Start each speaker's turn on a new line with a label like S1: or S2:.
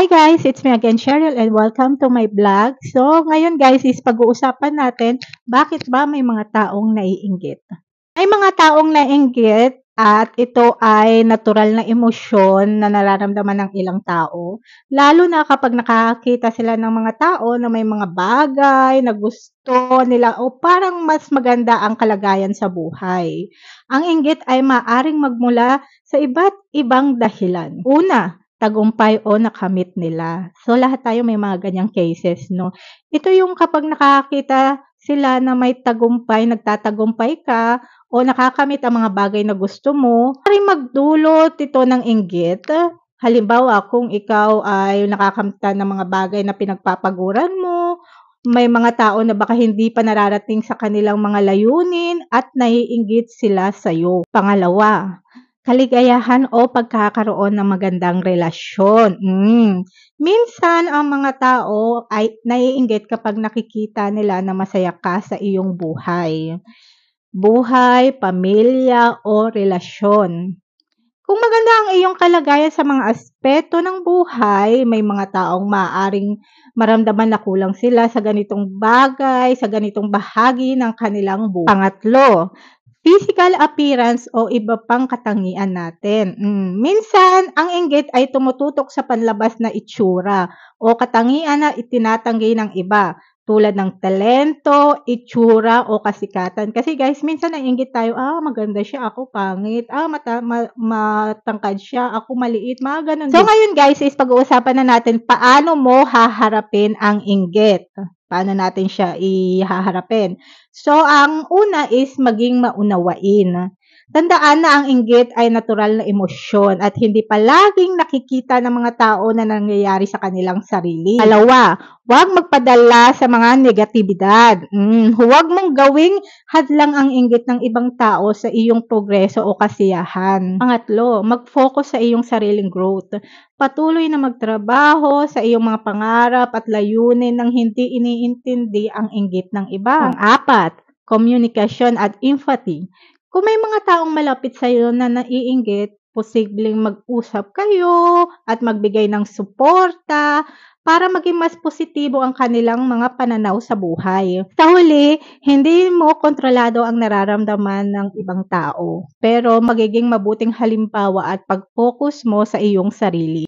S1: Hi guys, it's me again, Cheryl, and welcome to my vlog. So, ngayon guys is pag-uusapan natin bakit ba may mga taong naiinggit. May mga taong naiinggit at ito ay natural na emosyon na nararamdaman ng ilang tao, lalo na kapag nakakita sila ng mga tao na may mga bagay na gusto nila o parang mas maganda ang kalagayan sa buhay. Ang inggit ay maaring magmula sa iba't ibang dahilan. Una, tagumpay o nakamit nila. So, lahat tayo may mga ganyang cases, no? Ito yung kapag nakakita sila na may tagumpay, nagtatagumpay ka, o nakakamit ang mga bagay na gusto mo, maaaring magdulot ito ng inggit. Halimbawa, kung ikaw ay nakakamit ka ng mga bagay na pinagpapaguran mo, may mga tao na baka hindi pa nararating sa kanilang mga layunin at naiinggit sila sa'yo. Pangalawa, kaligayahan o pagkakaroon ng magandang relasyon. Minsan ang mga tao ay naiinggit kapag nakikita nila na masaya ka sa iyong buhay. Buhay, pamilya o relasyon. Kung maganda ang iyong kalagayan sa mga aspeto ng buhay, may mga taong maaaring maramdaman na kulang sila sa ganitong bagay, sa ganitong bahagi ng kanilang buhay. Pangatlo, physical appearance o iba pang katangian natin. Minsan, ang inggit ay tumututok sa panlabas na itsura o katangian na itinatanggi ng iba, tulad ng talento, itsura o kasikatan. Kasi guys, minsan naiinggit tayo, maganda siya, ako pangit, matangkad siya, ako maliit, mga ganun. So ngayon guys, is pag-uusapan na natin paano mo haharapin ang inggit. Paano natin siya ihaharapin? So, ang una is maging maunawain. Tandaan na ang inggit ay natural na emosyon at hindi palaging nakikita ng mga tao na nangyayari sa kanilang sarili. Dalawa, huwag magpadala sa mga negatibidad. Huwag mong gawing hadlang ang inggit ng ibang tao sa iyong progreso o kasiyahan. Pangatlo, mag-focus sa iyong sariling growth. Patuloy na magtrabaho sa iyong mga pangarap at layunin nang hindi iniintindi ang inggit ng iba. Pang-apat, komunikasyon at empathy. Kung may mga taong malapit sa iyo na naiinggit, posibleng mag-usap kayo at magbigay ng suporta para maging mas positibo ang kanilang mga pananaw sa buhay. Sa huli, hindi mo kontrolado ang nararamdaman ng ibang tao, pero magiging mabuting halimbawa at pag-focus mo sa iyong sarili.